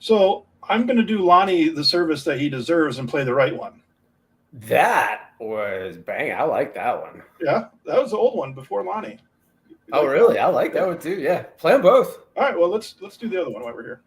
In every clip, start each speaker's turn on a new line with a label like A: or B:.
A: So I'm going to do Lonnie the service that he deserves and play the right one.
B: That was bang. I like that one.
A: Yeah, that was the old one before Lonnie.
B: Oh, really? I like that one too. Yeah, play them both.
A: All right. Well, let's do the other one while we're here.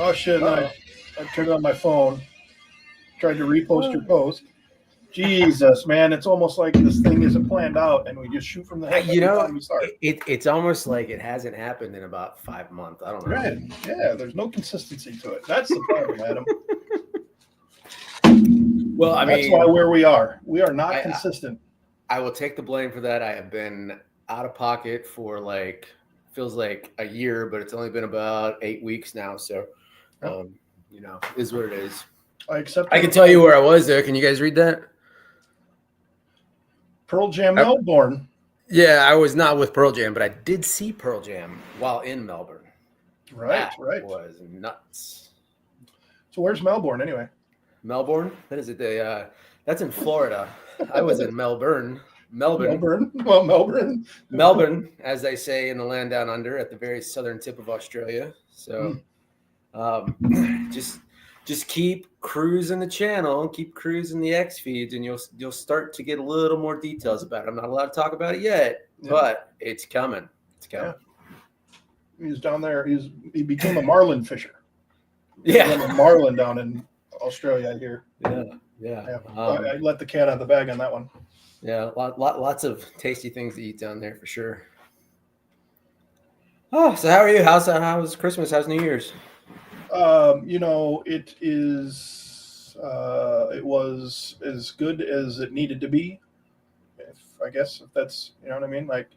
A: Oh shit! I turned on my phone. Tried to repost your post. Jesus, man, it's almost like this thing isn't planned out, and we just shoot from the hip.
B: It's almost like it hasn't happened in about 5 months. I don't know.
A: Right? Yeah, there's no consistency to it. That's the problem, Adam.
B: Well,
A: that's why where we are not consistent.
B: I will take the blame for that. I have been out of pocket for feels like a year, but it's only been about 8 weeks now. So, is what it is. I can tell you where I was there. Can you guys read that?
A: Pearl Jam, Melbourne.
B: Yeah, I was not with Pearl Jam, but I did see Pearl Jam while in Melbourne.
A: Right.
B: That was nuts.
A: So where's Melbourne anyway?
B: Melbourne? That is it. That's in Florida. I was in Melbourne.
A: Melbourne. Well, Melbourne.
B: Melbourne, as they say in the land down under, at the very southern tip of Australia. So, just keep cruising the channel, keep cruising the X feeds, and you'll start to get a little more details about it. I'm not allowed to talk about it yet, but it's coming. It's coming.
A: Yeah. He's down there. He became a marlin fisher.
B: Yeah,
A: a marlin down in Australia here.
B: Yeah.
A: I let the cat out of the bag on that one.
B: Yeah, lots of tasty things to eat down there for sure. Oh, so how are you? How's Christmas? How's New Year's?
A: It was as good as it needed to be. If that's, you know what I mean? Like,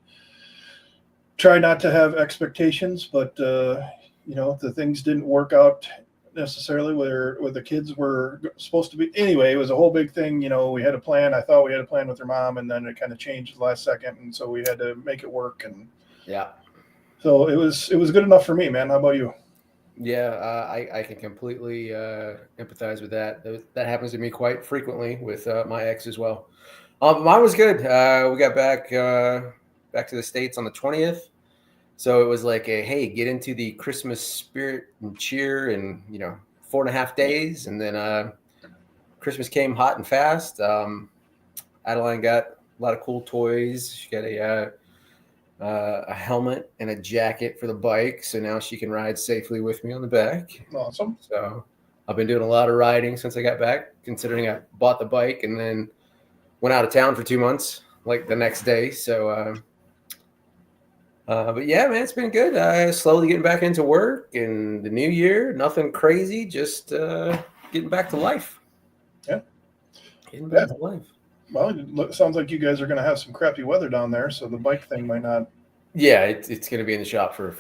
A: try not to have expectations, but, the things didn't work out necessarily where the kids were supposed to be. Anyway, it was a whole big thing. We had a plan. I thought we had a plan with her mom, and then it kind of changed the last second. And so we had to make it work. And so it was good enough for me, man. How about you?
B: Yeah, I can completely empathize with that. That happens to me quite frequently with my ex as well. Mine was good. We got back to the States on the 20th. So it was like hey, get into the Christmas spirit and cheer in, 4.5 days. And then Christmas came hot and fast. Adeline got a lot of cool toys. She got a helmet and a jacket for the bike, so now she can ride safely with me on the back.
A: Awesome.
B: So I've been doing a lot of riding since I got back, considering I bought the bike and then went out of town for 2 months, like the next day. So, but yeah, man, it's been good. Slowly getting back into work and the new year, nothing crazy, just getting back to life.
A: Yeah.
B: Getting back to life.
A: Well, it sounds like you guys are going to have some crappy weather down there, so the bike thing might not.
B: Yeah, it's going to be in the shop for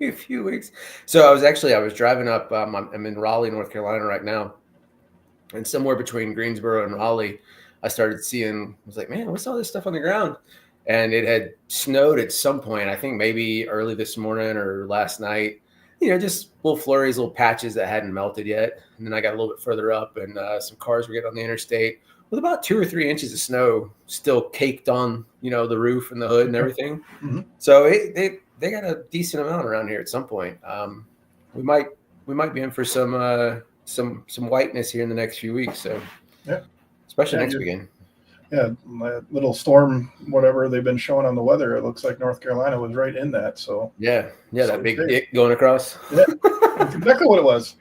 B: a few weeks. So I was driving up. I'm in Raleigh, North Carolina right now, and somewhere between Greensboro and Raleigh, I started seeing. I was like, man, what's all this stuff on the ground? And it had snowed at some point. I think maybe early this morning or last night. Just little flurries, little patches that hadn't melted yet. And then I got a little bit further up, and some cars were getting on the interstate with about 2 or 3 inches of snow still caked on, the roof and the hood and everything. Mm-hmm. So they got a decent amount around here at some point. We might be in for some whiteness here in the next few weeks. So especially next weekend.
A: Yeah, my little storm, whatever they've been showing on the weather, it looks like North Carolina was right in that. So
B: that big dick going across.
A: Yeah. That's exactly what it was.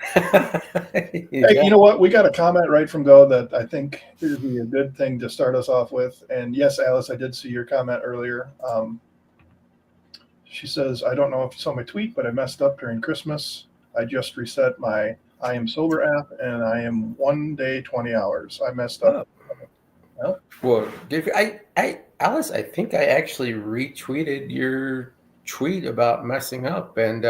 A: Hey,
B: Exactly.
A: you know what? We got a comment right from Go that I think would be a good thing to start us off with. And yes, Alice, I did see your comment earlier. She says, I don't know if you saw my tweet, but I messed up during Christmas. I just reset my I Am Sober app and I am 1 day, 20 hours. I messed up.
B: Oh. Well, Alice, I think I actually retweeted your tweet about messing up and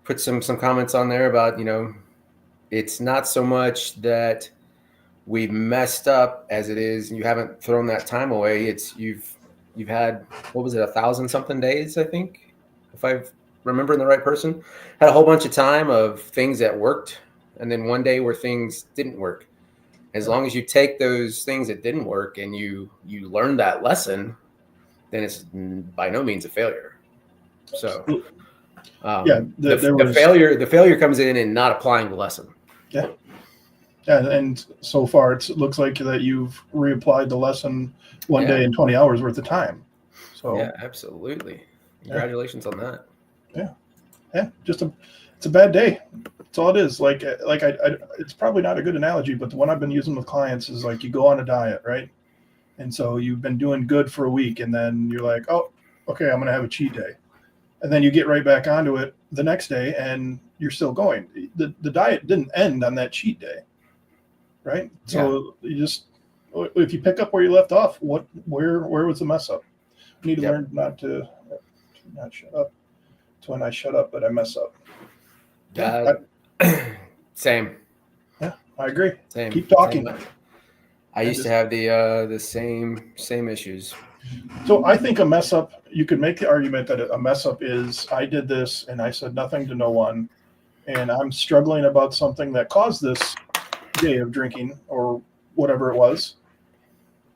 B: put some comments on there about, it's not so much that we messed up as it is you haven't thrown that time away. It's you've had, what was it, 1,000 something days, I think, if I remember the right person, had a whole bunch of time of things that worked, and then one day where things didn't work. As long as you take those things that didn't work and you learn that lesson, then it's by no means a failure. So the failure comes in not applying the lesson.
A: Yeah. And so far it looks like that you've reapplied the lesson 1 day and 20 hours worth of time. So
B: yeah, absolutely. Congratulations on that.
A: Yeah. It's a bad day. That's all it is. Like it's probably not a good analogy, but the one I've been using with clients is like you go on a diet, right? And so you've been doing good for a week, and then you're like, oh, okay, I'm going to have a cheat day. And then you get right back onto it the next day, and you're still going. The diet didn't end on that cheat day, right? So you just, if you pick up where you left off, where was the mess up? You need to learn not shut up. It's when I shut up, but I mess up.
B: Same.
A: Yeah, I agree.
B: Same.
A: Keep talking.
B: I used to have the same issues.
A: So I think a mess up, you could make the argument that a mess up is I did this and I said nothing to no one, and I'm struggling about something that caused this day of drinking or whatever it was,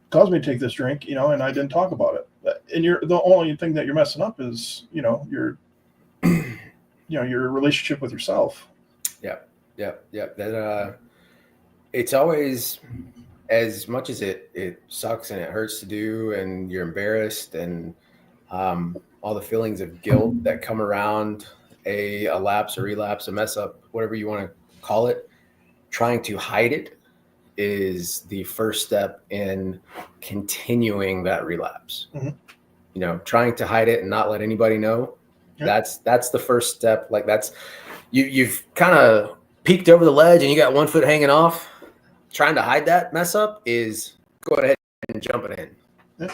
A: caused me to take this drink, and I didn't talk about it. And the only thing that you're messing up is, your relationship with yourself.
B: Yeah. That it's always, as much as it sucks and it hurts to do, and you're embarrassed, and all the feelings of guilt that come around a lapse, a relapse, a mess up, whatever you want to call it, trying to hide it is the first step in continuing that relapse. Mm-hmm. Trying to hide it and not let anybody know. Yep. That's the first step. Like you've kind of peeked over the ledge and you got 1 foot hanging off. Trying to hide that mess up is go ahead and jump it in.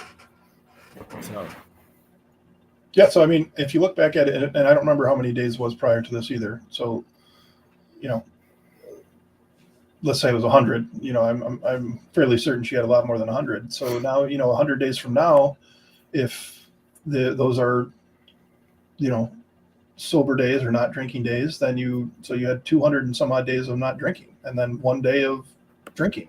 A: Yeah. So I mean, if you look back at it, and I don't remember how many days it was prior to this either. So, let's say it was 100. I'm fairly certain she had a lot more than 100. So now, 100 days from now, if those are, sober days or not drinking days, then you had 200 and some odd days of not drinking, and then 1 day of drinking.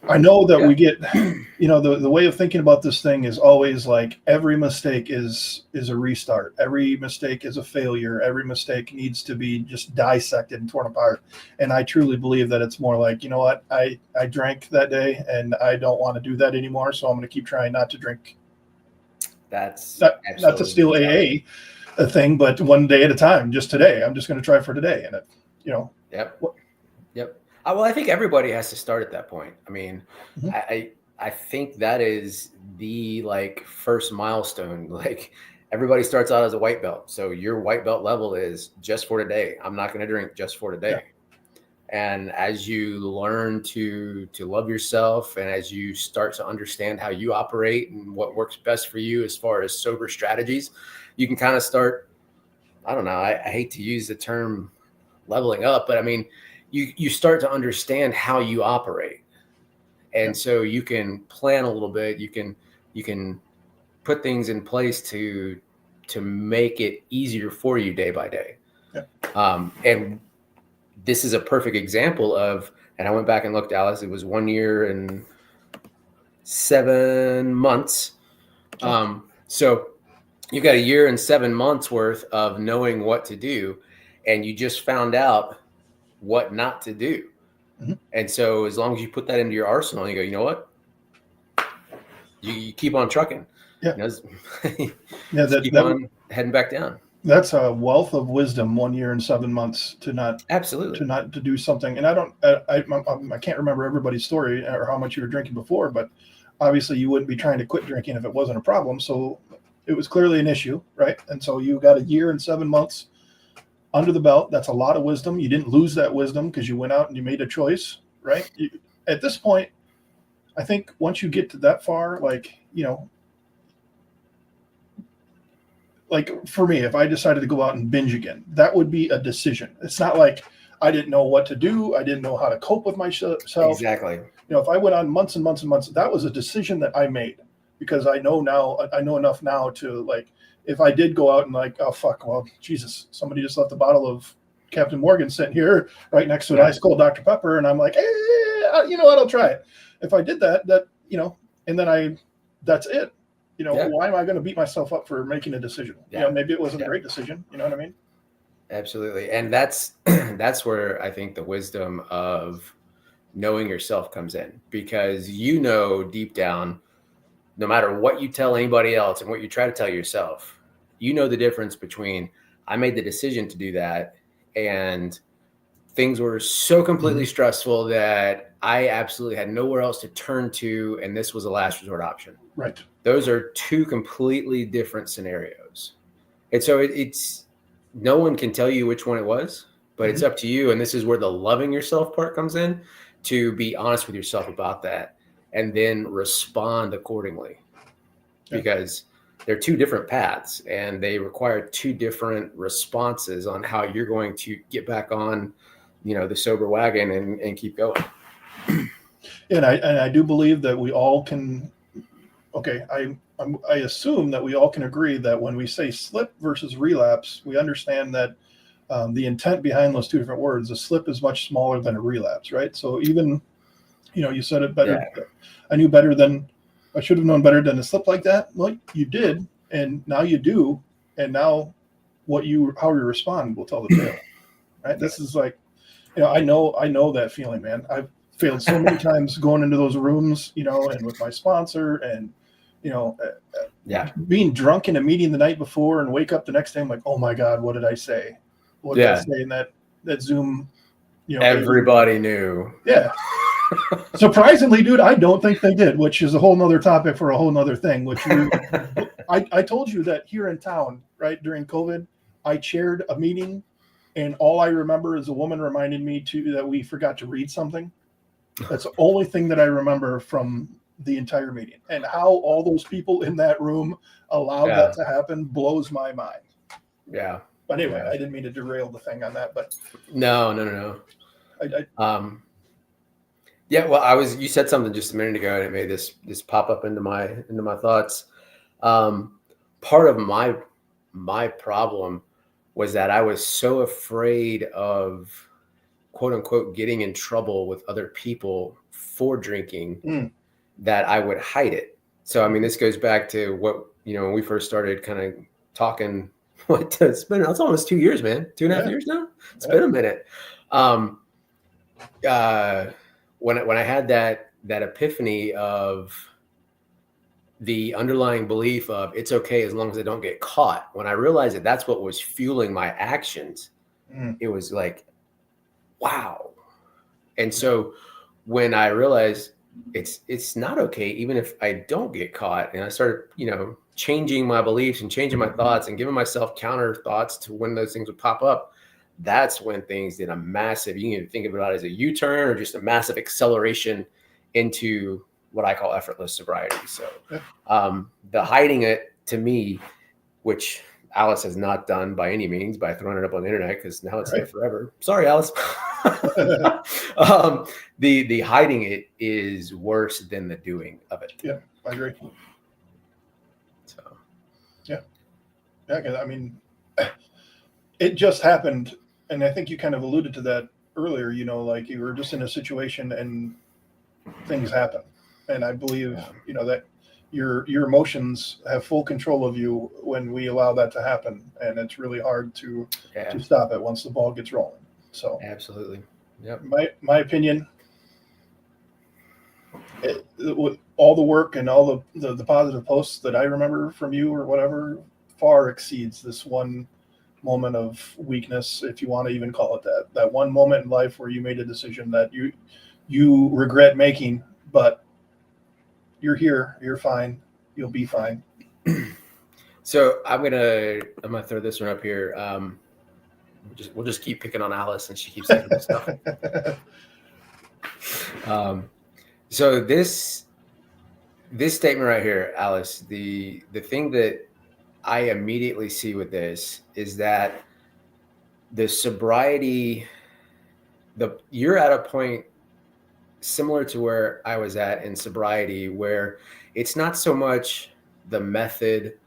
A: I know that we get, the way of thinking about this thing is always like every mistake is a restart. Every mistake is a failure. Every mistake needs to be just dissected and torn apart. And I truly believe that it's more like, you know what, I drank that day and I don't want to do that anymore. So I'm going to keep trying not to drink.
B: That's
A: not to steal AA a thing, but 1 day at a time. Just today, I'm just going to try for today. And
B: Yep. Well, I think everybody has to start at that point. I mean, mm-hmm. I think that is the first milestone. Like everybody starts out as a white belt. So your white belt level is just for today. I'm not going to drink just for today. Yeah. And as you learn to love yourself, and as you start to understand how you operate and what works best for you as far as sober strategies, you can kind of start, I don't know, I hate to use the term leveling up, but I mean, you start to understand how you operate. And so you can plan a little bit, you can put things in place to make it easier for you day by day. Yeah. And this is a perfect example of, and I went back and looked, Alice, it was 1 year and 7 months. So you've got 1 year and 7 months worth of knowing what to do, and you just found out what not to do. Mm-hmm. And so as long as you put that into your arsenal, you go, you know what? You keep on trucking.
A: Yeah.
B: Keep on heading back down.
A: that's a wealth of wisdom. 1 year and 7 months to
B: Absolutely.
A: not to do something. And I can't remember everybody's story or how much you were drinking before, but obviously you wouldn't be trying to quit drinking if it wasn't a problem. So it was clearly an issue, right? And so you got 1 year and 7 months under the belt. That's a lot of wisdom. You didn't lose that wisdom because you went out and you made a choice, right? At this point, I think once you get to that far, like for me, if I decided to go out and binge again, that would be a decision. It's not like I didn't know what to do. I didn't know how to cope with myself.
B: Exactly.
A: If I went on months and months and months, that was a decision that I made because I know enough now to like, if I did go out and like, oh fuck, well, Jesus, somebody just left a bottle of Captain Morgan sitting here right next to an ice cold Dr. Pepper. And I'm like, you know what, I'll try it. If I did that, and then that's it. Why am I going to beat myself up for making a decision?
B: Yeah.
A: Maybe it wasn't a great decision. You know what I mean?
B: Absolutely. And that's where I think the wisdom of knowing yourself comes in, because deep down, no matter what you tell anybody else and what you try to tell yourself, the difference between I made the decision to do that and things were so completely stressful that I absolutely had nowhere else to turn to, and this was a last resort option.
A: Right.
B: Those are two completely different scenarios. And so it's no one can tell you which one it was, but it's up to you. And this is where the loving yourself part comes in, to be honest with yourself about that and then respond accordingly, because they're two different paths and they require two different responses on how you're going to get back on, the sober wagon and keep going.
A: And I do believe that we all can. Okay, I assume that we all can agree that when we say slip versus relapse, we understand that the intent behind those two different words, a slip is much smaller than a relapse, right? So even, you said it better. Yeah. I should have known better than to slip like that. Well, you did, and now you do, and now how you respond will tell the tale, right? This is like, I know that feeling, man. I've failed so many times going into those rooms, and with my sponsor and, being drunk in a meeting the night before and wake up the next day, I'm like, oh my God, what did I say? What did I say in that Zoom?
B: Everybody knew.
A: Yeah. Surprisingly, dude, I don't think they did, which is a whole nother topic for a whole nother thing, I told you that here in town, right, during COVID, I chaired a meeting and all I remember is a woman reminding me that we forgot to read something. That's the only thing that I remember from the entire meeting, and how all those people in that room allowed that to happen blows my mind.
B: Yeah.
A: But anyway, I didn't mean to derail the thing on that, but
B: no. Well, you said something just a minute ago and it made this pop up into my thoughts. Part of my problem was that I was so afraid of, quote unquote, getting in trouble with other people for drinking that I would hide it. So, I mean, this goes back to what, when we first started kind of talking, it's almost 2 years, man, 2.5 years now. It's been a minute. When I had that epiphany of the underlying belief of it's okay as long as I don't get caught, when I realized that that's what was fueling my actions, it was like, wow. And so when I realized it's not okay, even if I don't get caught, and I started, changing my beliefs and changing my thoughts and giving myself counter thoughts to when those things would pop up, that's when things did a massive, you can think of it as a U-turn or just a massive acceleration into what I call effortless sobriety. So the hiding it, to me, which Alice has not done by any means by throwing it up on the internet, because now it's there forever. Sorry, Alice. The hiding it is worse than the doing of it.
A: Yeah, I agree. So, because I mean, it just happened, and I think you kind of alluded to that earlier. Like you were just in a situation and things happen, and I believe that your emotions have full control of you when we allow that to happen, and it's really hard to stop it once the ball gets rolling. So
B: absolutely, yep.
A: My opinion, with all the work and all the positive posts that I remember from you or whatever, far exceeds this one moment of weakness, if you want to even call it that. That one moment in life where you made a decision that you regret making, but you're here, you're fine, you'll be fine.
B: So I'm gonna throw this one up here. We'll just keep picking on Alice, and she keeps thinking of stuff. So this statement right here, Alice, the thing that I immediately see with this is that the sobriety, you're at a point similar to where I was at in sobriety, where it's not so much the method,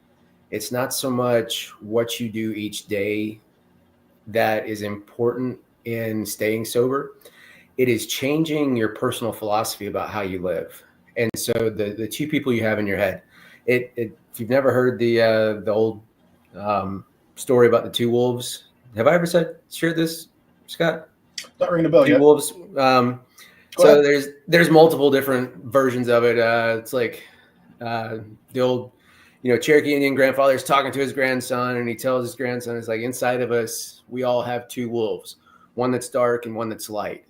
B: it's not so much what you do each day that is important in staying sober. It is changing your personal philosophy about how you live. And so the two people you have in your head, if you've never heard the old story about the two wolves, have I ever shared this, Scott?
A: Not ringing a bell
B: Two
A: yet.
B: wolves. So there's multiple different versions of it. It's like the old, Cherokee Indian grandfather is talking to his grandson, and he tells his grandson, it's like, inside of us, we all have two wolves, one that's dark and one that's light.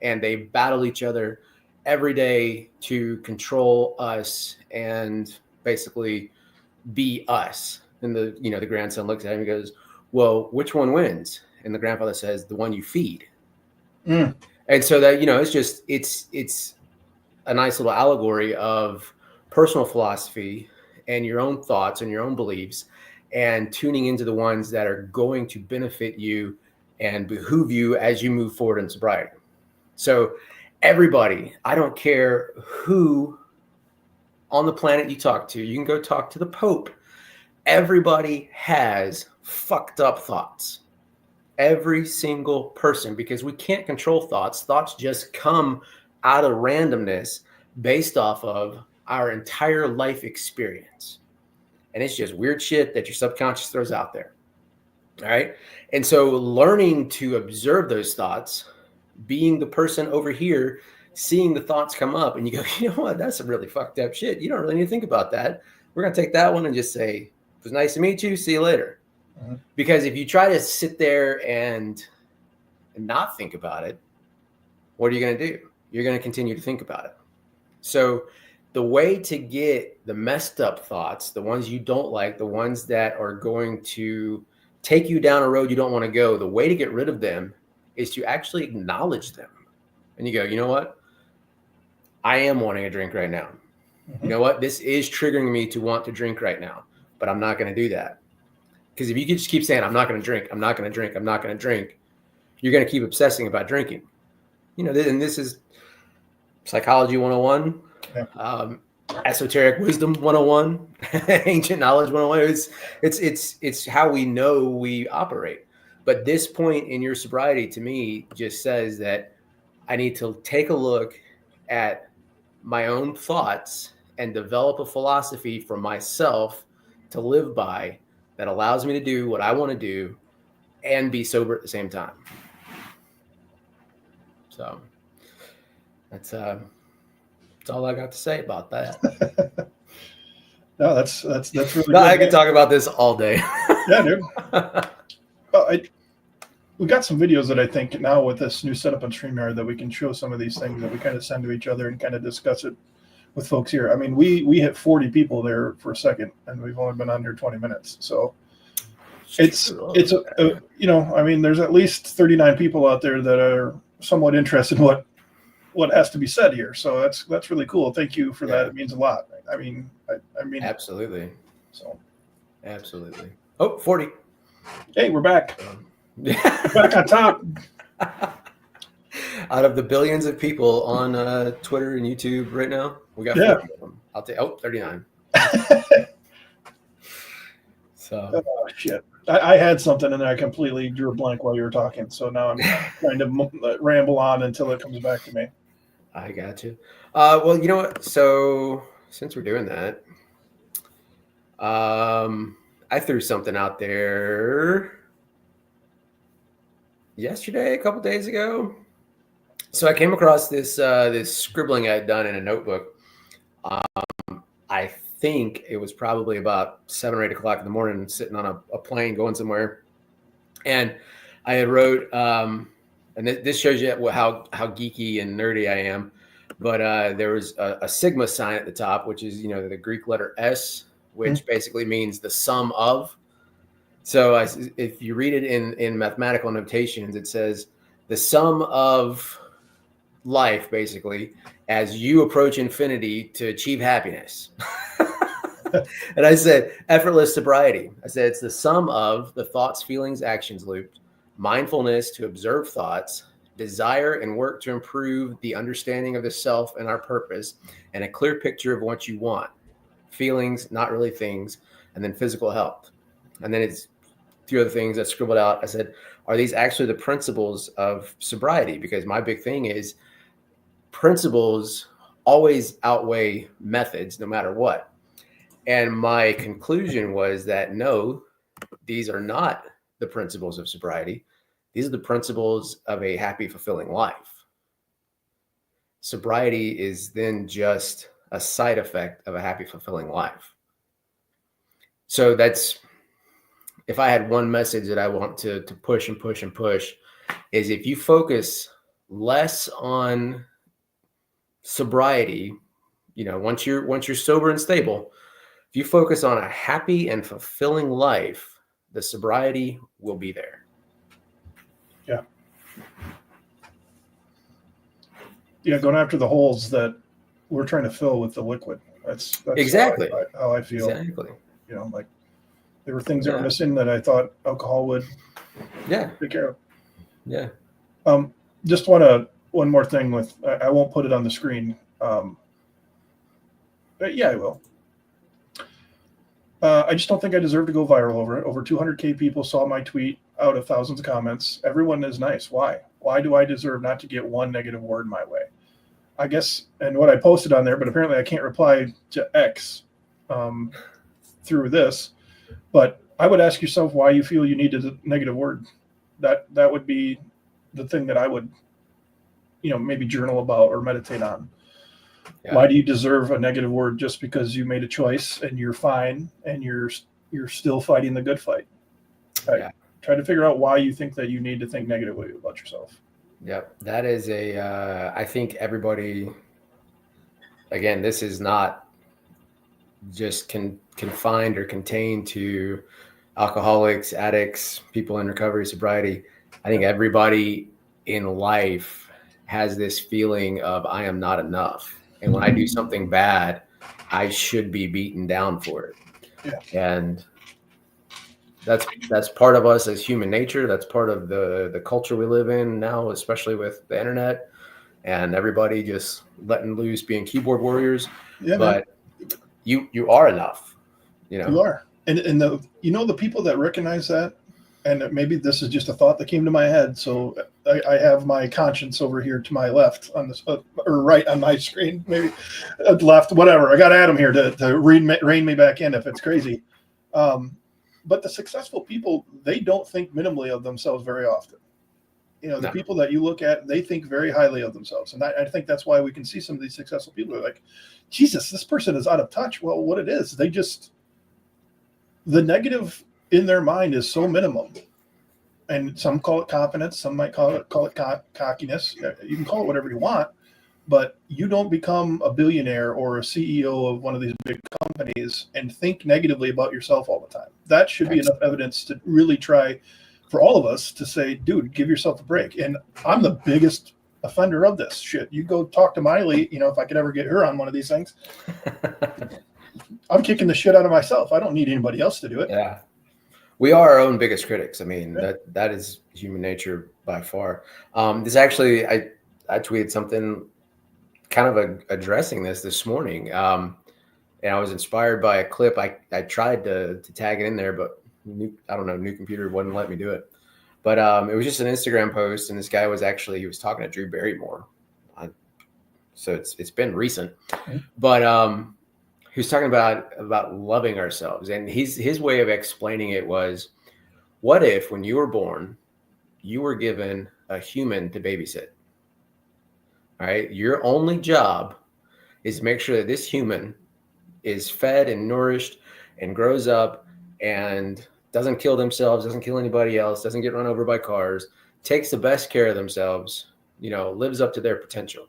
B: And they battle each other every day to control us and basically be us. And the grandson looks at him and goes, well, which one wins? And the grandfather says, the one you feed.
A: Mm.
B: And so that, it's a nice little allegory of personal philosophy and your own thoughts and your own beliefs, and tuning into the ones that are going to benefit you and behoove you as you move forward in sobriety. So everybody, I don't care who on the planet you talk to, you can go talk to the Pope. Everybody has fucked up thoughts. Every single person, because we can't control thoughts. Thoughts just come out of randomness based off of our entire life experience. And it's just weird shit that your subconscious throws out there. All right. And so learning to observe those thoughts, being the person over here, seeing the thoughts come up, and you go, you know what, that's some really fucked up shit. You don't really need to think about that. We're going to take that one and just say, it was nice to meet you. See you later. Mm-hmm. Because if you try to sit there and not think about it, what are you going to do? You're going to continue to think about it. So the way to get the messed up thoughts, the ones you don't like, the ones that are going to take you down a road you don't want to go, the way to get rid of them is to actually acknowledge them. And you go, you know what? I am wanting a drink right now. Mm-hmm. You know what? This is triggering me to want to drink right now, but I'm not going to do that. Because if you just keep saying, I'm not going to drink, I'm not going to drink, I'm not going to drink, you're going to keep obsessing about drinking. And this is psychology 101, yeah. Esoteric wisdom 101, ancient knowledge 101. It's how we know we operate. But this point in your sobriety, to me, just says that I need to take a look at my own thoughts and develop a philosophy for myself to live by that allows me to do what I want to do and be sober at the same time. So that's all I got to say about that.
A: No, that's really
B: good. I could talk about this all day.
A: Yeah, dude. Well, we got some videos that I think now with this new setup on StreamYard that we can show some of these things that we kind of send to each other and kind of discuss it with folks here. I mean, we hit 40 people there for a second, and we've only been on here 20 minutes. So it's I mean, there's at least 39 people out there that are somewhat interested in what has to be said here. So that's really cool. Thank you for that. It means a lot. I mean,
B: absolutely.
A: So
B: absolutely. Oh, 40.
A: Hey, we're back. Back on top.
B: Out of the billions of people on Twitter and YouTube right now, we got 40 of them. I'll take 39. So
A: shit. I had something and then I completely drew a blank while you were talking. So now I'm trying to ramble on until it comes back to me.
B: I got you. Well, you know what? So since we're doing that, I threw something out there yesterday, a couple days ago. So I came across this scribbling I had done in a notebook. I think it was probably about 7 or 8 o'clock in the morning, sitting on a plane going somewhere. And I had wrote, and this shows you how geeky and nerdy I am. But there was a sigma sign at the top, which is, the Greek letter S, which basically means the sum of. So if you read it in mathematical notations, it says the sum of life, basically, as you approach infinity to achieve happiness. And I said, effortless sobriety. I said, it's the sum of the thoughts, feelings, actions loop, mindfulness to observe thoughts, desire and work to improve the understanding of the self and our purpose, and a clear picture of what you want. Feelings, not really things, and then physical health. And then it's a few other things I scribbled out. I said, are these actually the principles of sobriety? Because my big thing is principles always outweigh methods, no matter what. And my conclusion was that no, these are not the principles of sobriety. These are the principles of a happy, fulfilling life. Sobriety is then just a side effect of a happy, fulfilling life. So that's, if I had one message that I want to push and push and push, is if you focus less on sobriety, once you're sober and stable, if you focus on a happy and fulfilling life, the sobriety will be there.
A: Yeah. Yeah, going after the holes that we're trying to fill with the liquid. That's
B: exactly
A: how I feel.
B: Exactly.
A: Like there were things that were missing that I thought alcohol would take care of.
B: Yeah.
A: Just one more thing with, I won't put it on the screen. But yeah, I will. I just don't think I deserve to go viral over it. Over 200K people saw my tweet out of thousands of comments. Everyone is nice. Why? Why do I deserve not to get one negative word my way? I guess, and what I posted on there, but apparently I can't reply to X through this. But I would ask yourself why you feel you need a negative word. That would be the thing that I would, maybe journal about or meditate on. Yeah. Why do you deserve a negative word just because you made a choice and you're fine and you're still fighting the good fight? Try to figure out why you think that you need to think negatively about yourself.
B: Yeah, that is I think everybody, again, this is not just confined or contained to alcoholics, addicts, people in recovery, sobriety. I think everybody in life has this feeling of I am not enough. And when I do something bad, I should be beaten down for it. Yeah. And that's part of us as human nature. That's part of the culture we live in now, especially with the internet and everybody just letting loose, being keyboard warriors. Yeah, but man. You are enough.
A: You are. And the people that recognize that, and maybe this is just a thought that came to my head. So I have my conscience over here to my left on this, or right on my screen, maybe left, whatever. I got Adam here to rein me back in if it's crazy. But the successful people, they don't think minimally of themselves very often. The people that you look at, they think very highly of themselves. And I think that's why we can see some of these successful people are like, Jesus, this person is out of touch. Well, what it is, the negative in their mind is so minimum. And some call it confidence. Some might call it cockiness. You can call it whatever you want, but you don't become a billionaire or a CEO of one of these big companies and think negatively about yourself all the time. That should be enough evidence to really try for all of us to say, dude, give yourself a break. And I'm the biggest offender of this shit. You go talk to Miley, if I could ever get her on one of these things, I'm kicking the shit out of myself. I don't need anybody else to do it.
B: Yeah. We are our own biggest critics. I mean, that is human nature by far. This actually, I tweeted something kind of addressing this morning. And I was inspired by a clip. I tried to tag it in there, but new computer wouldn't let me do it. But it was just an Instagram post, and this guy was talking to Drew Barrymore. So it's been recent, but he was talking about loving ourselves, and his way of explaining it was, what if when you were born, you were given a human to babysit? All right, your only job is to make sure that this human is fed and nourished and grows up and doesn't kill themselves, doesn't kill anybody else, doesn't get run over by cars, takes the best care of themselves, lives up to their potential.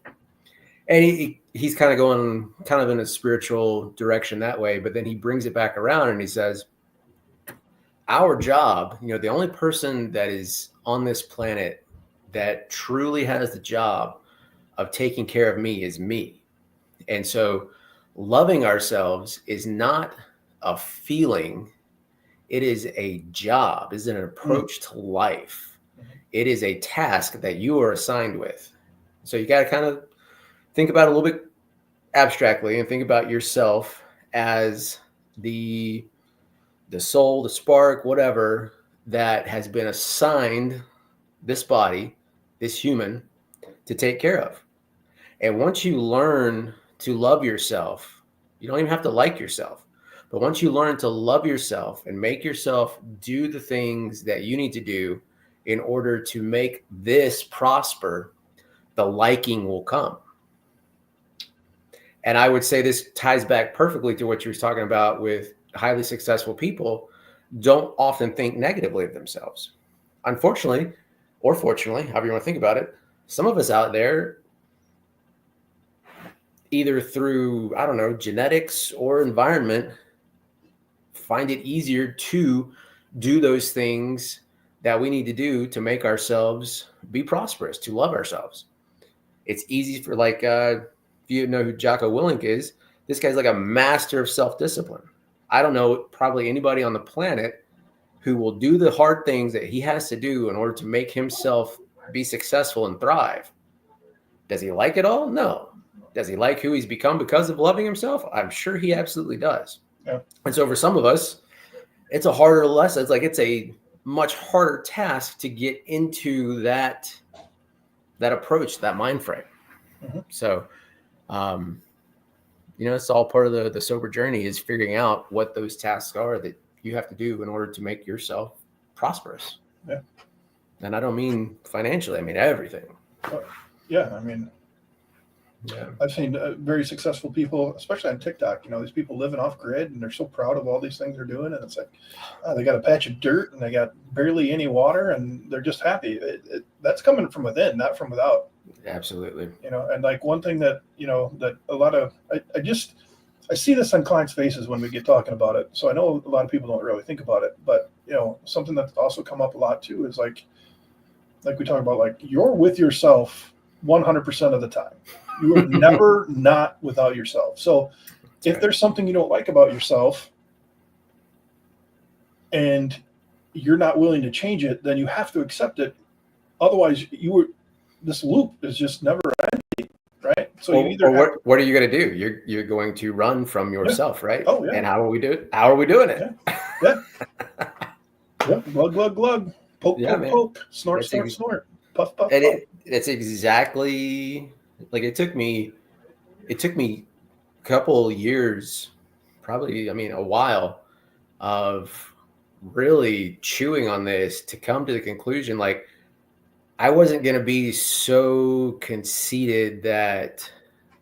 B: And he's kind of going kind of in a spiritual direction that way, but then he brings it back around and he says, our job, the only person that is on this planet that truly has the job of taking care of me is me. And so loving ourselves is not a feeling. It is a job. It's an approach to life. It is a task that you are assigned with. So you got to kind of think about it a little bit abstractly and think about yourself as the soul, the spark, whatever, that has been assigned this body, this human, to take care of. And once you learn to love yourself, you don't even have to like yourself, but once you learn to love yourself and make yourself do the things that you need to do in order to make this prosper, the liking will come. And I would say this ties back perfectly to what you were talking about with highly successful people don't often think negatively of themselves. Unfortunately, or fortunately, however you want to think about it, some of us out there, either through, I don't know, genetics or environment, find it easier to do those things that we need to do to make ourselves be prosperous, to love ourselves. It's easy for, like, if you know who Jocko Willink is, this guy's like a master of self-discipline. I don't know probably anybody on the planet who will do the hard things that he has to do in order to make himself be successful and thrive. Does he like it all? No. Does he like who he's become because of loving himself? I'm sure he absolutely does.
A: Yeah.
B: And so for some of us, it's a harder lesson. It's a much harder task to get into that approach, that mind frame. Mm-hmm. So, it's all part of the sober journey, is figuring out what those tasks are that you have to do in order to make yourself prosperous.
A: Yeah.
B: And I don't mean financially, I mean everything.
A: Yeah. I've seen very successful people, especially on TikTok, these people living off grid and they're so proud of all these things they're doing. And it's like, they got a patch of dirt and they got barely any water and they're just happy. That's coming from within, not from without.
B: Absolutely.
A: And like one thing that, that a lot of, I see this on clients' faces when we get talking about it. So I know a lot of people don't really think about it, but something that's also come up a lot too is like we talk about, like, you're with yourself 100% of the time. You are never not without yourself. So if there's something you don't like about yourself and you're not willing to change it, then you have to accept it. Otherwise, this loop is just never ending, right? So
B: what are you going to do? You're going to run from yourself, right?
A: Oh, yeah.
B: And how are we doing? How are we doing it?
A: Yeah. Glug, glug, glug. Poke, poke, poke. Snort, snort, snort. Puff, puff,
B: and
A: puff.
B: It's exactly like it took me a couple years, probably, a while of really chewing on this to come to the conclusion, like, I wasn't going to be so conceited that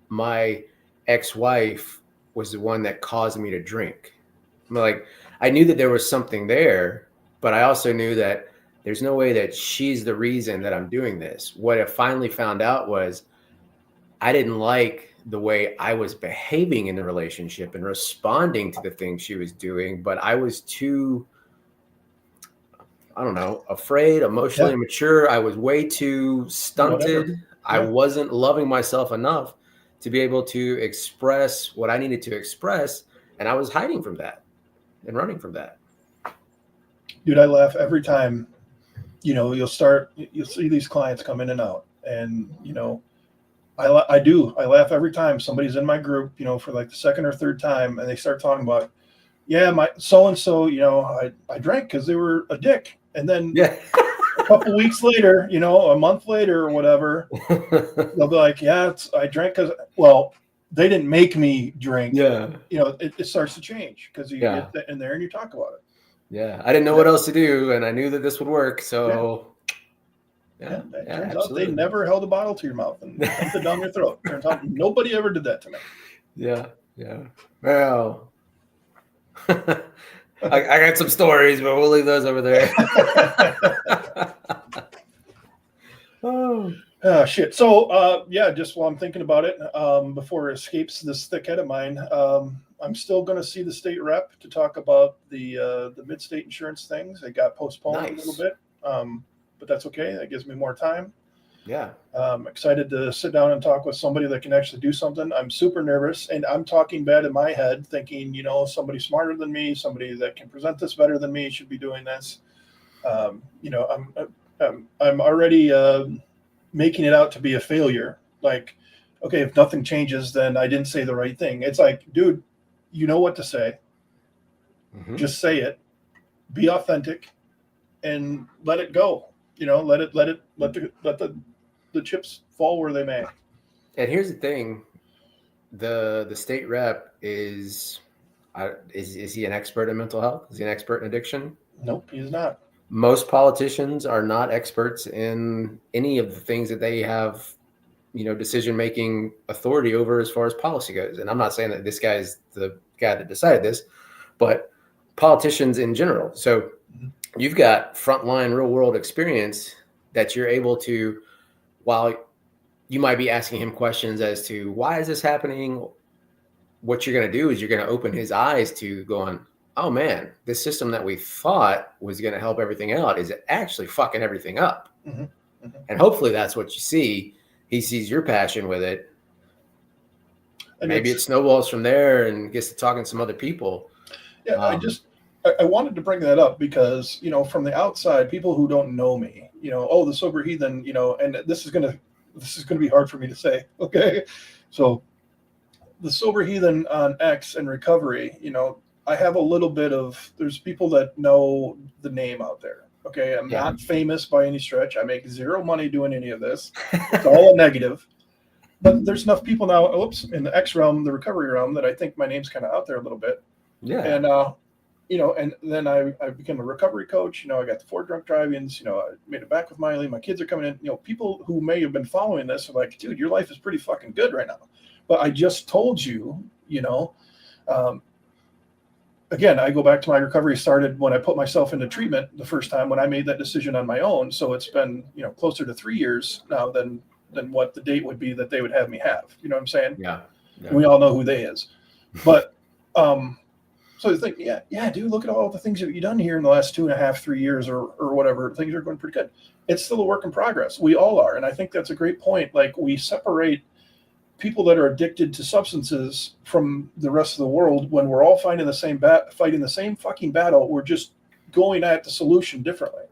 B: my ex-wife was the one that caused me to drink. I knew that there was something there, but I also knew that there's no way that she's the reason that I'm doing this. What I finally found out was I didn't like the way I was behaving in the relationship and responding to the things she was doing, but I was too, I don't know, afraid, emotionally immature. I was way too stunted. I wasn't loving myself enough to be able to express what I needed to express. And I was hiding from that and running from that.
A: Dude, I laugh every time, you'll see these clients come in and out. And, I laugh every time somebody's in my group, for like the second or third time, and they start talking about, my so-and-so, I drank because they were a dick. And then a couple weeks later, a month later or whatever, they'll be like, I drank because, they didn't make me drink.
B: Yeah.
A: It starts to change because you get in there and you talk about it.
B: Yeah. I didn't know what else to do, and I knew that this would work. So
A: it turns out they never held a bottle to your mouth and dumped it down your throat. Turns out nobody ever did that to me.
B: Yeah. Yeah. Well, I got some stories, but we'll leave those over there. Oh.
A: Shit. So, yeah, just while I'm thinking about it, before it escapes this thick head of mine, I'm still going to see the state rep to talk about the mid-state insurance things. They got postponed a little
B: Nice.
A: bit, but that's okay. That gives me more time.
B: Yeah.
A: Excited to sit down and talk with somebody that can actually do something. I'm super nervous, and I'm talking bad in my head, thinking, somebody smarter than me, somebody that can present this better than me should be doing this. I'm already making it out to be a failure. Like, okay, if nothing changes, then I didn't say the right thing. It's like, dude, you know what to say.
B: Mhm.
A: Just say it. Be authentic, and let it go. Let the chips fall where they may.
B: And here's the thing: the state rep is he an expert in mental health? Is he an expert in addiction?
A: Nope, he's not.
B: Most politicians are not experts in any of the things that they have, decision-making authority over as far as policy goes. And I'm not saying that this guy is the guy that decided this, but politicians in general. So you've got frontline real-world experience that you're able to, while you might be asking him questions as to why is this happening, what you're going to do is you're going to open his eyes to going, oh man, this system that we thought was going to help everything out is actually fucking everything up.
A: Mm-hmm. Mm-hmm.
B: And hopefully that's what you see. He sees your passion with it. And maybe it snowballs from there and gets to talking to some other people.
A: Yeah, I wanted to bring that up because, from the outside, people who don't know me, the sober heathen, and this is gonna be hard for me to say. Okay. So the sober heathen on X and recovery, I have a little bit of, there's people that know the name out there. Okay. I'm not famous by any stretch. I make zero money doing any of this. It's all a negative. But there's enough people now, in the X realm, the recovery realm, that I think my name's kind of out there a little bit.
B: Yeah.
A: And, and then I became a recovery coach. I got the 4 drunk drive-ins. I made it back with Miley. My kids are coming in. People who may have been following this are like, dude, your life is pretty fucking good right now. But I just told you, again, I go back to my recovery started when I put myself into treatment the first time when I made that decision on my own. So it's been, closer to 3 years now than what the date would be that they would have me have. You know what I'm saying?
B: Yeah.
A: And we all know who they is. But so you think, yeah, dude, look at all the things that you've done here in the last 2.5, 3 years or whatever. Things are going pretty good. It's still a work in progress. We all are. And I think that's a great point. Like, we separate people that are addicted to substances from the rest of the world when we're all fighting the same fucking battle. We're just going at the solution differently,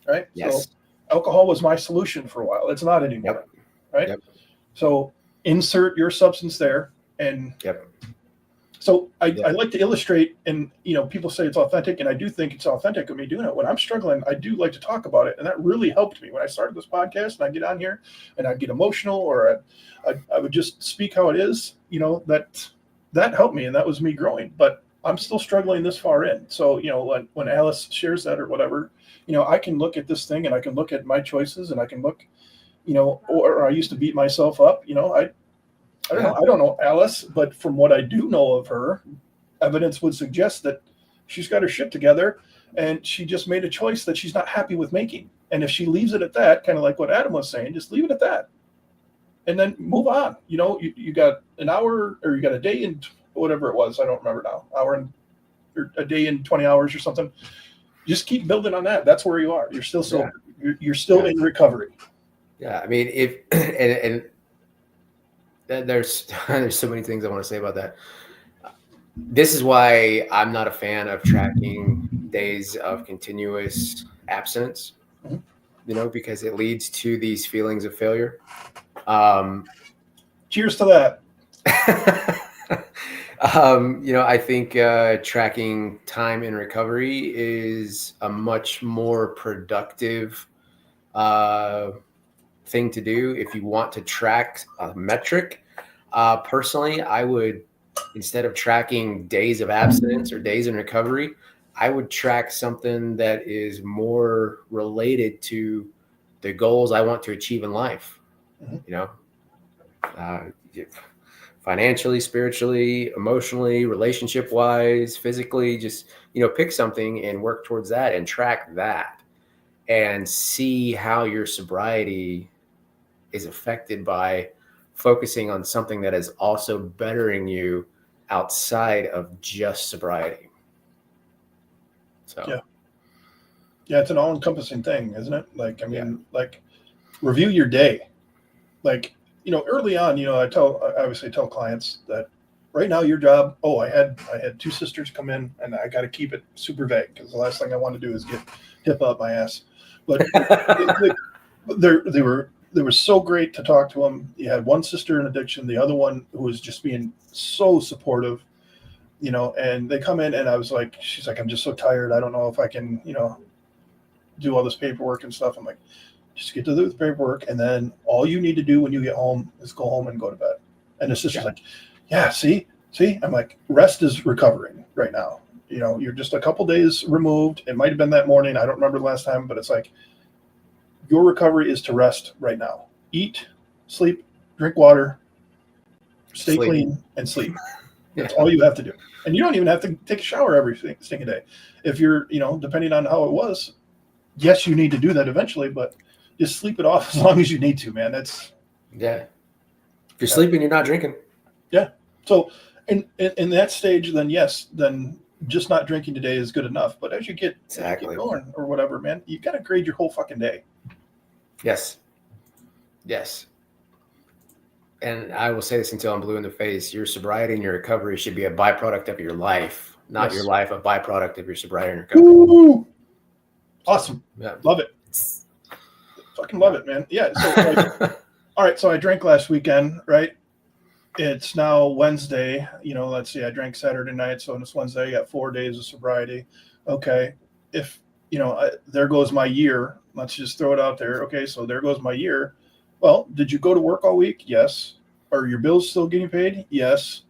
A: right?
B: Yes.
A: So alcohol was my solution for a while. It's not anymore, right?
B: Yep.
A: So insert your substance there. And so I like to illustrate, and people say it's authentic, and I do think it's authentic of me doing it. When I'm struggling, I do like to talk about it, and that really helped me when I started this podcast. And I get on here, and I get emotional, or I would just speak how it is. That helped me, and that was me growing. But I'm still struggling this far in. So when Alice shares that or whatever, I can look at this thing, and I can look at my choices, and I can look, or I used to beat myself up. I don't know Alice, but from what I do know of her, evidence would suggest that she's got her shit together, and she just made a choice that she's not happy with making. And if she leaves it at that, kind of like what Adam was saying, just leave it at that, and then move on. You got an hour, or you got a day and whatever it was, I don't remember now, or a day and 20 hours or something. Just keep building on that. That's where you are. You're still sober. You're still in recovery.
B: Yeah, I mean, if and there's so many things I want to say about that. This is why I'm not a fan of tracking days of continuous abstinence, because it leads to these feelings of failure.
A: Cheers to that.
B: I think tracking time in recovery is a much more productive thing to do if you want to track a metric. Personally, I would, instead of tracking days of abstinence or days in recovery, I would track something that is more related to the goals I want to achieve in life. financially, spiritually, emotionally, relationship wise, physically, just, pick something and work towards that and track that and see how your sobriety is affected by focusing on something that is also bettering you outside of just sobriety. So
A: yeah, it's an all-encompassing thing, isn't it? Like, I mean, like, review your day. Like, early on, I obviously tell clients that right now your job. Oh, I had 2 sisters come in, and I got to keep it super vague because the last thing I want to do is get hip up my ass. But they were so great to talk to them. You had one sister in addiction, the other one who was just being so supportive. And they come in, and I was like, she's like, I'm just so tired. I don't know if I can, do all this paperwork and stuff. I'm like, just get to do the paperwork, and then all you need to do when you get home is go home and go to bed. And the sister's like, yeah, see. I'm like, rest is recovering right now. You're just a couple days removed. It might have been that morning. I don't remember the last time, but it's like, your recovery is to rest right now. Eat, sleep, drink water, stay clean, and sleep. That's all you have to do. And you don't even have to take a shower every single day. If you're, depending on how it was, yes, you need to do that eventually, but just sleep it off as long as you need to, man. That's
B: if you're sleeping, you're not drinking.
A: Yeah. So in that stage, then yes, then just not drinking today is good enough. But as you get going or whatever, man, you got to grade your whole fucking day.
B: Yes. And I will say this until I'm blue in the face. Your sobriety and your recovery should be a byproduct of your life, not your life a byproduct of your sobriety and recovery.
A: Ooh. Awesome. Yeah. Love it. Fucking love it, man. Yeah. So all right. So I drank last weekend, right? It's now Wednesday. Let's see. I drank Saturday night. So it's Wednesday. I got 4 days of sobriety. Okay. If, there goes my year. Let's just throw it out there. Okay. So there goes my year. Well, did you go to work all week? Yes. Are your bills still getting paid? Yes.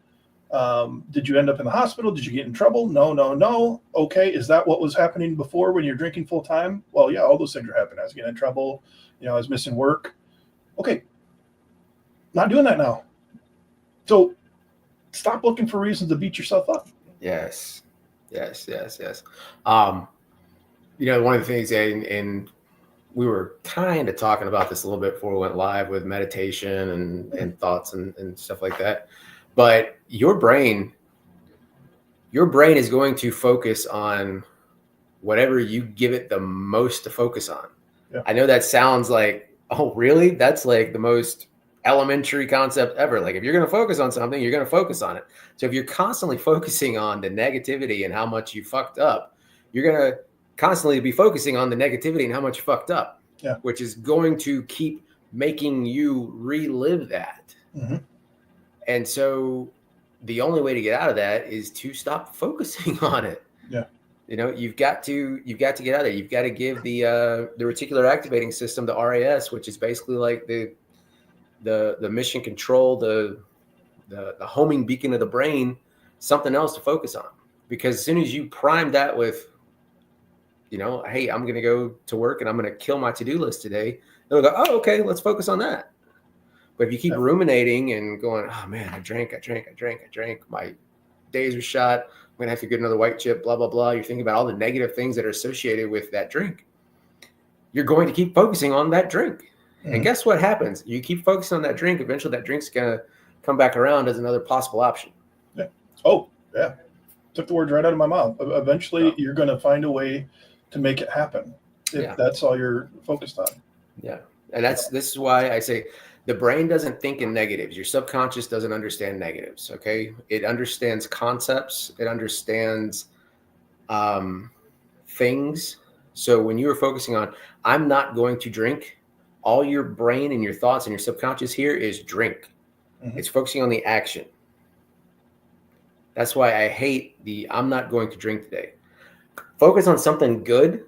A: Did you end up in the hospital? Did you get in trouble? No. Okay. Is that what was happening before when you're drinking full time? Well, yeah, all those things are happening. I was getting in trouble. I was missing work. Okay. Not doing that now. So stop looking for reasons to beat yourself up.
B: Yes. One of the things, and we were kind of talking about this a little bit before we went live with meditation and thoughts and stuff like that. But your brain is going to focus on whatever you give it the most to focus on. Yeah. I know that sounds like, oh, really? That's like the most elementary concept ever. Like, if you're going to focus on something, you're going to focus on it. So if you're constantly focusing on the negativity and how much you fucked up, you're going to constantly be focusing on the negativity and how much you fucked up, which is going to keep making you relive that. Mm-hmm. And so the only way to get out of that is to stop focusing on it.
A: Yeah.
B: You've got to get out of it. You've got to give the reticular activating system, the RAS, which is basically like the mission control, the homing beacon of the brain, something else to focus on. Because as soon as you prime that with, hey, I'm going to go to work and I'm going to kill my to-do list today, they'll go, oh, okay, let's focus on that. But if you keep ruminating and going, oh man, I drank, my days were shot, I'm going to have to get another white chip, blah, blah, blah. You're thinking about all the negative things that are associated with that drink. You're going to keep focusing on that drink. Mm-hmm. And guess what happens? You keep focusing on that drink. Eventually that drink's going to come back around as another possible option.
A: Yeah. Oh, yeah. Took the words right out of my mouth. Eventually you're going to find a way to make it happen if that's all you're focused on.
B: Yeah. And this is why I say the brain doesn't think in negatives. Your subconscious doesn't understand negatives. Okay. It understands concepts. It understands things. So when you are focusing on, I'm not going to drink, all your brain and your thoughts and your subconscious here is drink. Mm-hmm. It's focusing on the action. That's why I hate I'm not going to drink today. Focus on something good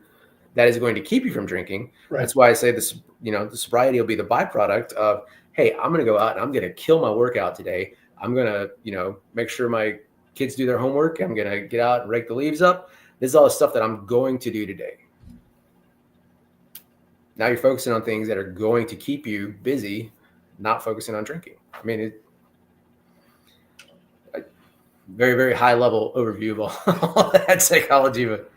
B: that is going to keep you from drinking. Right. That's why I say this, the sobriety will be the byproduct of, hey, I'm going to go out and I'm going to kill my workout today. I'm going to, make sure my kids do their homework. I'm going to get out and rake the leaves up. This is all the stuff that I'm going to do today. Now you're focusing on things that are going to keep you busy, not focusing on drinking. I mean, very, very high level overview of all that psychology. But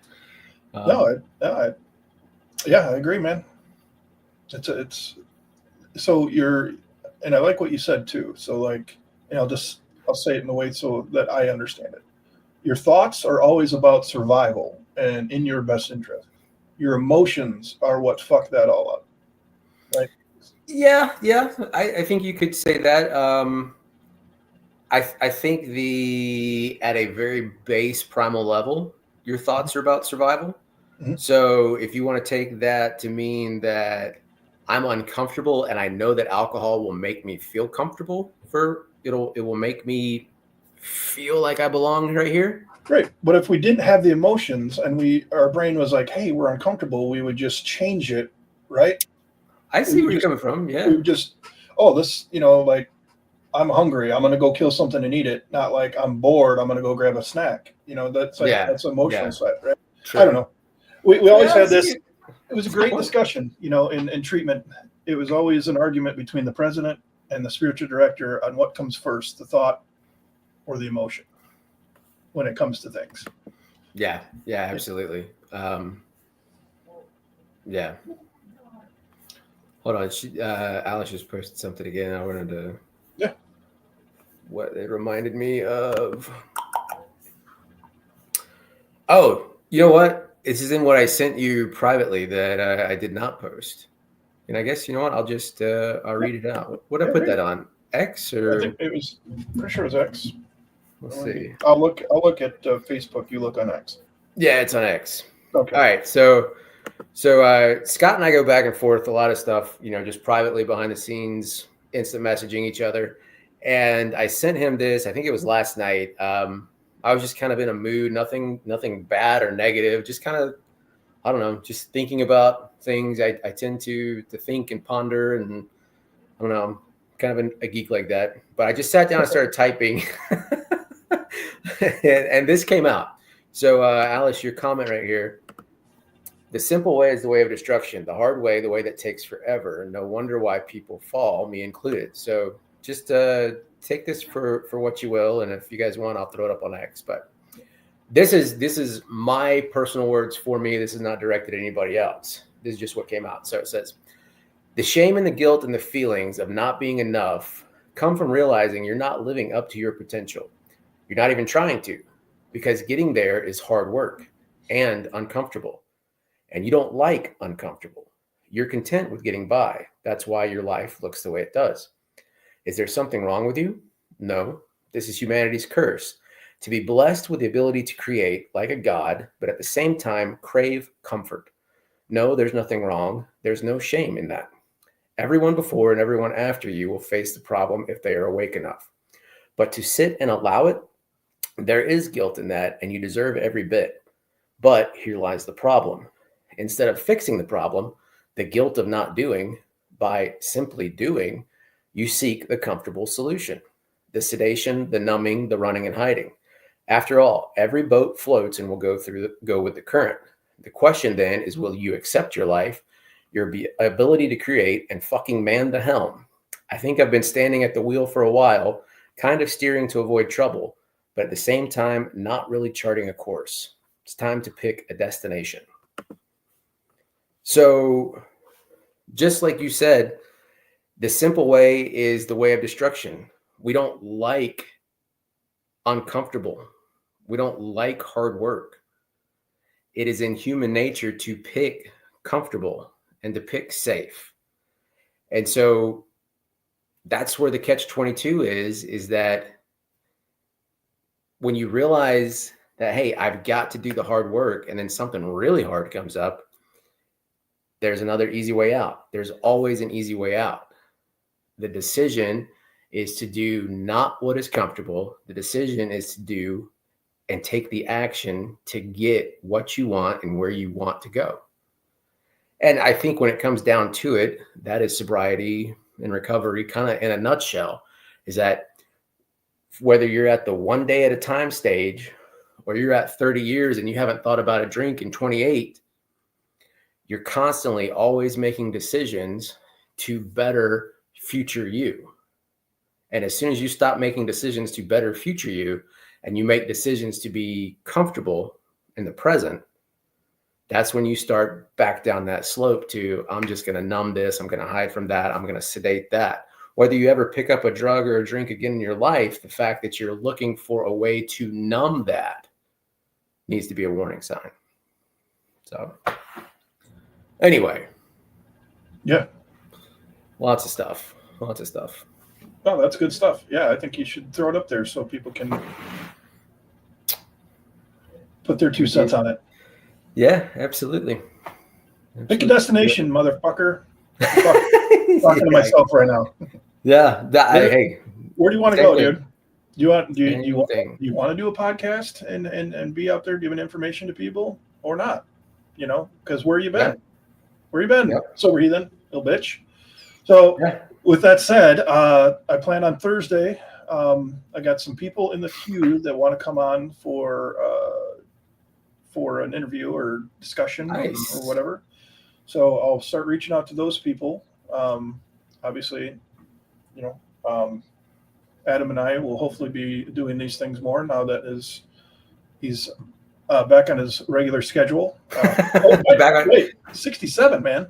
A: yeah, I agree, man. It's so and I like what you said too. So like, I'll say it in the way so that I understand it. Your thoughts are always about survival and in your best interest. Your emotions are what fuck that all up. Right?
B: yeah, I think you could say that. I think at a very base primal level, your thoughts are about survival.
A: Mm-hmm.
B: So if you want to take that to mean that I'm uncomfortable and I know that alcohol will make me feel comfortable, it will make me feel like I belong right here.
A: Great. But if we didn't have the emotions and our brain was like, hey, we're uncomfortable, we would just change it, right?
B: I see where you're coming from. Yeah.
A: We would just, oh, this, like, I'm hungry, I'm going to go kill something and eat it. Not like I'm bored, I'm going to go grab a snack. That's like, that's emotional side, right? True. I don't know. We always had this. It was a great discussion, in treatment. It was always an argument between the president and the spiritual director on what comes first, the thought or the emotion when it comes to things.
B: Yeah, absolutely. Yeah. Hold on. Alice just posted something again. I wanted to.
A: Yeah.
B: What it reminded me of. Oh, you know what? This is in what I sent you privately that I did not post. And I guess, you know what? I'll just, I'll read it out. What did I put that on? X or?
A: I think it was, pretty sure it was X.
B: Let's see.
A: I'll look at Facebook. You look on X.
B: Yeah, it's on X.
A: Okay.
B: All right. So Scott and I go back and forth a lot of stuff, just privately behind the scenes, instant messaging each other. And I sent him this, I think it was last night. I was just kind of in a mood, nothing bad or negative, just kind of, I don't know, just thinking about things. I tend to think and ponder, and I don't know, I'm kind of a geek like that. But I just sat down and started typing, and this came out. So Alice, your comment right here. The simple way is the way of destruction. The hard way, the way that takes forever. No wonder why people fall, me included. So just take this for what you will, and if you guys want, I'll throw it up on X. But this is my personal words for me. This is not directed at anybody else. This is just what came out. So it says, the shame and the guilt and the feelings of not being enough come from realizing you're not living up to your potential. You're not even trying to, because getting there is hard work and uncomfortable. And you don't like uncomfortable. You're content with getting by. That's why your life looks the way it does. Is there something wrong with you? No. This is humanity's curse. To be blessed with the ability to create like a god, but at the same time crave comfort. No, there's nothing wrong. There's no shame in that. Everyone before and everyone after you will face the problem if they are awake enough. But to sit and allow it, there is guilt in that, and you deserve every bit. But here lies the problem. Instead of fixing the problem, the guilt of not doing, by simply doing, you seek the comfortable solution. The sedation, the numbing, the running and hiding. After all, every boat floats and will go with the current. The question then is, will you accept your life, your ability to create, and fucking man the helm? I think I've been standing at the wheel for a while, kind of steering to avoid trouble, but at the same time, not really charting a course. It's time to pick a destination. So, just like you said, the simple way is the way of destruction. We don't like uncomfortable. We don't like hard work. It is in human nature to pick comfortable and to pick safe. And so that's where the catch-22 is that when you realize that, hey, I've got to do the hard work, and then something really hard comes up, there's another easy way out. There's always an easy way out. The decision is to do not what is comfortable. The decision is to do and take the action to get what you want and where you want to go. And I think when it comes down to it, that is sobriety and recovery, kind of in a nutshell, is that whether you're at the 1 day at a time stage or you're at 30 years and you haven't thought about a drink in 28, you're constantly always making decisions to better future you. And as soon as you stop making decisions to better future you, and you make decisions to be comfortable in the present, that's when you start back down that slope to, I'm just going to numb this. I'm going to hide from that. I'm going to sedate that. Whether you ever pick up a drug or a drink again in your life, the fact that you're looking for a way to numb that needs to be a warning sign. So anyway.
A: Yeah.
B: Lots of stuff.
A: Oh, that's good stuff. Yeah, I think you should throw it up there so people can put their 2 cents on it.
B: Yeah, absolutely.
A: Pick a destination, motherfucker. I'm talking to myself right now.
B: Yeah. Hey,
A: where do you want to go,
B: thing.
A: dude? Do you want to do a podcast and be out there giving information to people or not? Because where you been?
B: Yeah.
A: Where you been?
B: Yep.
A: Sober heathen, little bitch. So
B: Yeah.
A: with that said, I plan on Thursday. I got some people in the queue that want to come on for an interview or discussion
B: Nice.
A: or whatever. So I'll start reaching out to those people. Obviously, Adam and I will hopefully be doing these things more now that he's back on his regular schedule. Wait, 67, man.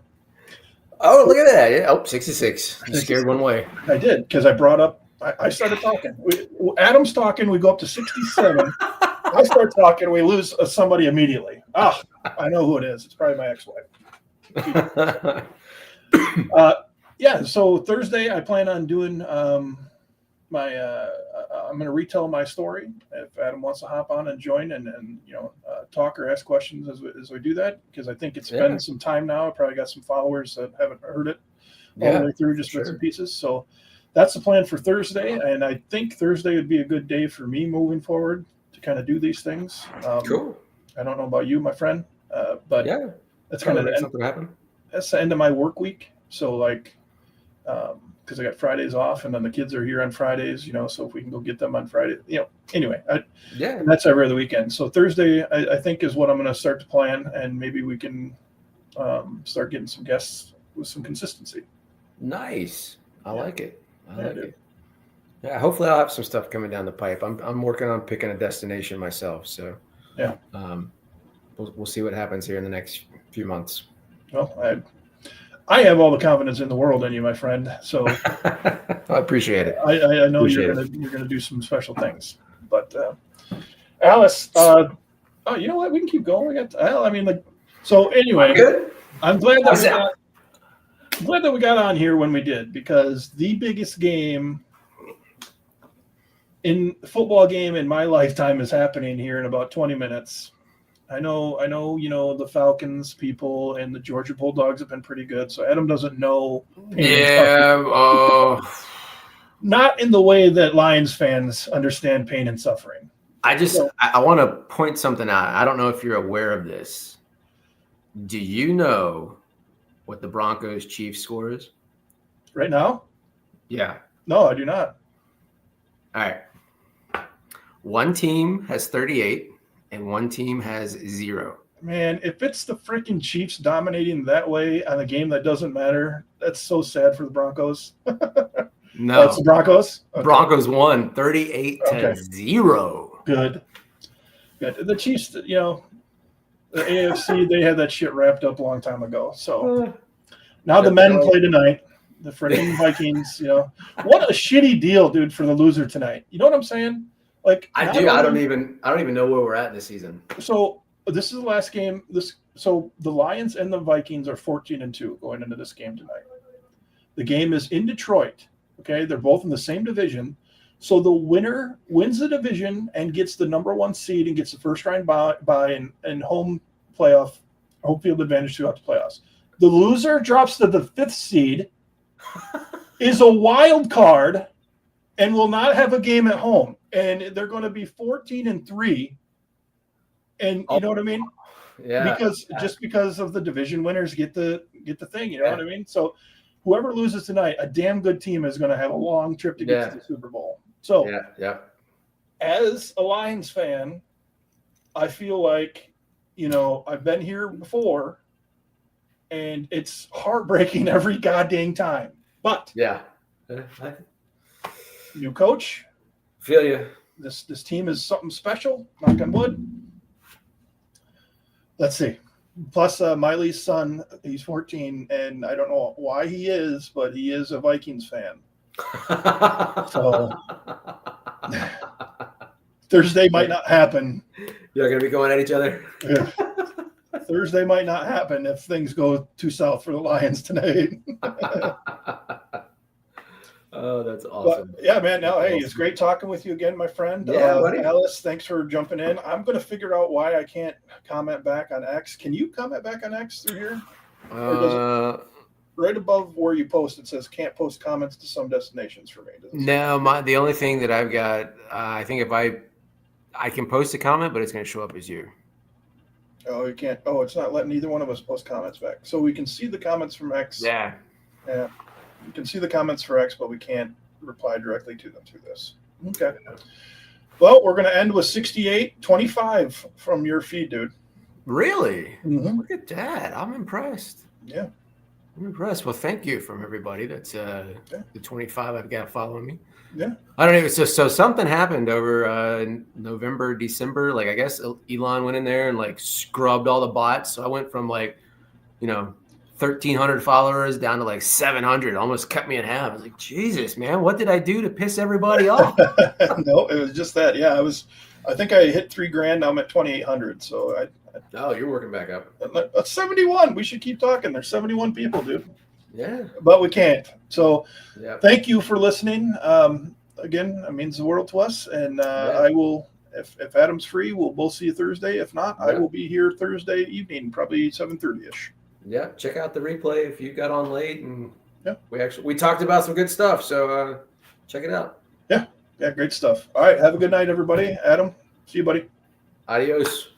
B: Oh, look at that. Yeah. Oh, 66. You scared one way.
A: I did, because I brought up, I started talking. Adam's talking, we go up to 67. I start talking, we lose somebody immediately. I know who it is. It's probably my ex-wife. Yeah, so Thursday I plan on doing I'm going to retell my story. If Adam wants to hop on and join and talk or ask questions as we do that, because I think it's been some time now. I probably got some followers that haven't heard it all the way through, just bits and pieces. So that's the plan for Thursday, and I think Thursday would be a good day for me moving forward to kind of do these things.
B: Cool.
A: I don't know about you, my friend, but that's kind of
B: something happen.
A: That's the end of my work week. So because I got Fridays off, and then the kids are here on Fridays, so if we can go get them on Friday, anyway, and that's every other weekend. So Thursday, I think, is what I'm going to start to plan, and maybe we can start getting some guests with some consistency.
B: Nice. I like it. Yeah, hopefully I'll have some stuff coming down the pipe. I'm working on picking a destination myself, so we'll see what happens here in the next few months.
A: Well, I have all the confidence in the world in you, my friend. So
B: I appreciate it.
A: I know you're gonna do some special things. But Alice, you know what? We can keep going. So anyway,
B: good.
A: I'm glad that we got on here when we did, because the biggest game in football game in my lifetime is happening here in about 20 minutes. I know, the Falcons people and the Georgia Bulldogs have been pretty good. So Adam doesn't know. Not in the way that Lions fans understand pain and suffering.
B: I want to point something out. I don't know if you're aware of this. Do you know what the Broncos Chiefs score is?
A: Right now?
B: Yeah.
A: No, I do not.
B: All right. One team has 38. And one team has 0.
A: Man, if it's the freaking Chiefs dominating that way on a game that doesn't matter, that's so sad for the Broncos.
B: No,
A: it's the Broncos. Okay.
B: Broncos won 38-0.
A: Good. The Chiefs, the AFC, they had that shit wrapped up a long time ago. So now the men play tonight. The freaking Vikings. What a shitty deal, dude, for the loser tonight. You know what I'm saying? I don't even know where we're at this season. So this is the last game. So the Lions and the Vikings are 14-2 going into this game tonight. The game is in Detroit. Okay, they're both in the same division. So the winner wins the division and gets the number 1 seed and gets the first round bye and home field advantage throughout the playoffs. The loser drops to the 5th seed, is a wild card, and will not have a game at home. And they're going to be 14-3. And you know what I mean?
B: Yeah.
A: Because of the division winners get the thing, you know what I mean? So whoever loses tonight, a damn good team is going to have a long trip to get to the Super Bowl. So as a Lions fan, I feel like, I've been here before, and it's heartbreaking every goddamn time. But new coach.
B: Feel you.
A: this team is something special. Knock on wood. Let's see. Plus, Miley's son, he's 14, and I don't know why he is, but he is a Vikings fan. So Thursday might not happen.
B: You're going to be going at each other?
A: Yeah. Thursday might not happen if things go too south for the Lions tonight.
B: Oh, that's awesome.
A: But, yeah, man. No, hey, it's great talking with you again, my friend.
B: Yeah, buddy.
A: Alice, thanks for jumping in. I'm going to figure out why I can't comment back on X. Can you comment back on X through here? Right above where you post, it says can't post comments to some destinations for me.
B: No, the only thing that I've got, I think if I can post a comment, but it's going to show up as you.
A: Oh, you can't. Oh, it's not letting either one of us post comments back. So we can see the comments from X.
B: Yeah.
A: Yeah. You can see the comments for X, but we can't reply directly to them through this. Okay. Well, we're going to end with 68-25 from your feed, dude.
B: Really?
A: Mm-hmm.
B: Look at that. I'm impressed.
A: Yeah.
B: I'm impressed. Well, thank you from everybody. That's the 25 I've got following me.
A: Yeah.
B: I don't even. So something happened over November, December. Like I guess Elon went in there and like scrubbed all the bots. So I went from 1,300 followers down to 700. Almost cut me in half. I was like, Jesus, man, what did I do to piss everybody off?
A: No, it was just that. Yeah, I think I hit $3,000. Now I'm at 2,800. So
B: Oh, you're working back up.
A: That's 71. We should keep talking. There's 71 people, dude.
B: Yeah.
A: But we can't. So
B: Thank
A: you for listening. Again, it means the world to us. And I will, if Adam's free, we'll both see you Thursday. If not, I will be here Thursday evening, probably 7:30ish.
B: Yeah. Check out the replay if you got on late. And we talked about some good stuff. So check it out.
A: Yeah. Yeah. Great stuff. All right. Have a good night, everybody. Adam, see you, buddy.
B: Adios.